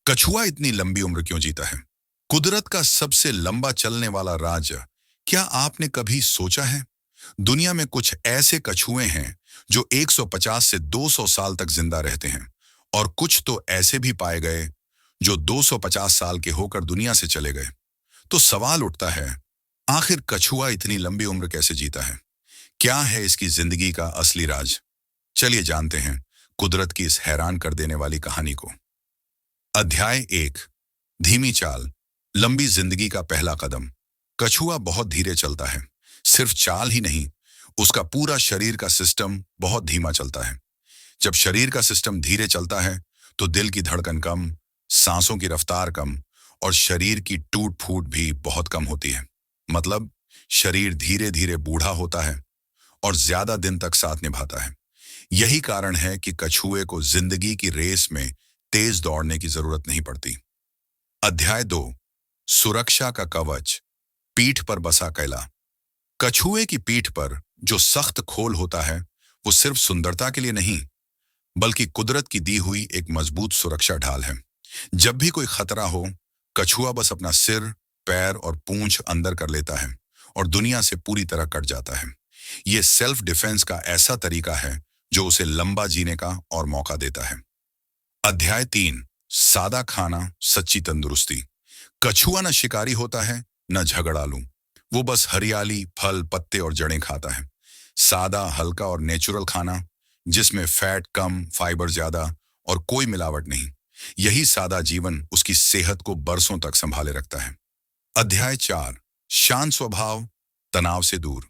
कछुआ इतनी लंबी उम्र क्यों जीता है? कुदरत का सबसे लंबा चलने वाला राज, क्या आपने कभी सोचा है? दुनिया में कुछ ऐसे कछुए हैं जो 150 से 200 साल तक जिंदा रहते हैं, और कुछ तो ऐसे भी पाए गए जो 250 साल के होकर दुनिया से चले गए। तो सवाल उठता है, आखिर कछुआ इतनी लंबी उम्र कैसे जीता है? क्या है इसकी जिंदगी का असली राज? चलिए जानते हैं कुदरत की इस हैरान कर देने वाली कहानी को। अध्याय 1। धीमी चाल, लंबी जिंदगी का पहला कदम। कछुआ बहुत धीरे चलता है। सिर्फ चाल ही नहीं, उसका पूरा शरीर का सिस्टम बहुत धीमा चलता है। जब शरीर का सिस्टम धीरे चलता है तो दिल की धड़कन कम, सांसों की रफ्तार कम, और शरीर की टूट फूट भी बहुत कम होती है। मतलब शरीर धीरे धीरे बूढ़ा होता है और ज्यादा दिन तक साथ निभाता है। यही कारण है कि कछुए को जिंदगी की रेस में तेज दौड़ने की जरूरत नहीं पड़ती। अध्याय 2। सुरक्षा का कवच, पीठ पर बसा कैला। कछुए की पीठ पर जो सख्त खोल होता है, वो सिर्फ सुंदरता के लिए नहीं, बल्कि कुदरत की दी हुई एक मजबूत सुरक्षा ढाल है। जब भी कोई खतरा हो, कछुआ बस अपना सिर, पैर और पूंछ अंदर कर लेता है और दुनिया से पूरी तरह कट जाता है। ये सेल्फ डिफेंस का ऐसा तरीका है जो उसे लंबा जीने का और मौका देता है। अध्याय 3। सादा खाना, सच्ची तंदुरुस्ती। कछुआ न शिकारी होता है, न झगड़ालू। वो बस हरियाली, फल, पत्ते और जड़ें खाता है। सादा, हल्का और नेचुरल खाना, जिसमें फैट कम, फाइबर ज्यादा और कोई मिलावट नहीं। यही सादा जीवन उसकी सेहत को बरसों तक संभाले रखता है। अध्याय 4। शांत स्वभाव, तनाव से दूर।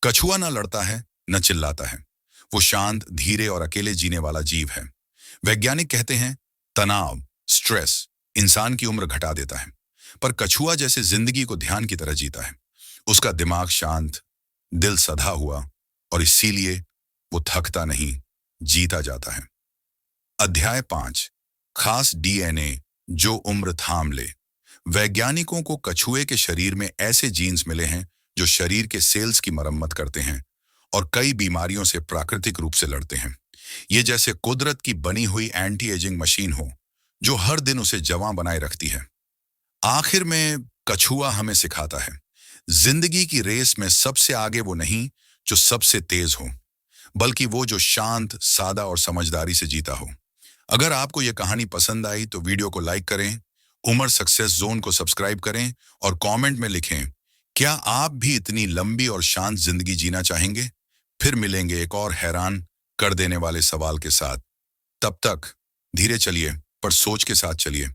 कछुआ न लड़ता है, न चिल्लाता है। वो शांत, धीरे और अकेले जीने वाला जीव है। वैज्ञानिक कहते हैं, तनाव, स्ट्रेस इंसान की उम्र घटा देता है, पर कछुआ जैसे जिंदगी को ध्यान की तरह जीता है। उसका दिमाग शांत, दिल सधा हुआ, और इसीलिए वो थकता नहीं, जीता जाता है। अध्याय 5। खास डीएनए जो उम्र थाम ले। वैज्ञानिकों को कछुए के शरीर में ऐसे जीन्स मिले हैं जो शरीर के सेल्स की मरम्मत करते हैं और कई बीमारियों से प्राकृतिक रूप से लड़ते हैं। ये जैसे कुदरत की बनी हुई एंटी एजिंग मशीन हो, जो हर दिन उसे जवां बनाए रखती है। आखिर में कछुआ हमें सिखाता है, जिंदगी की रेस में सबसे आगे वो नहीं जो सबसे तेज हो, बल्कि वो जो शांत, सादा और समझदारी से जीता हो। अगर आपको यह कहानी पसंद आई तो वीडियो को लाइक करें, उमर सक्सेस जोन को सब्सक्राइब करें और कमेंट में लिखें, क्या आप भी इतनी लंबी और शांत जिंदगी जीना चाहेंगे? फिर मिलेंगे एक और हैरान कर देने वाले सवाल के साथ। तब तक धीरे चलिए, पर सोच के साथ चलिए।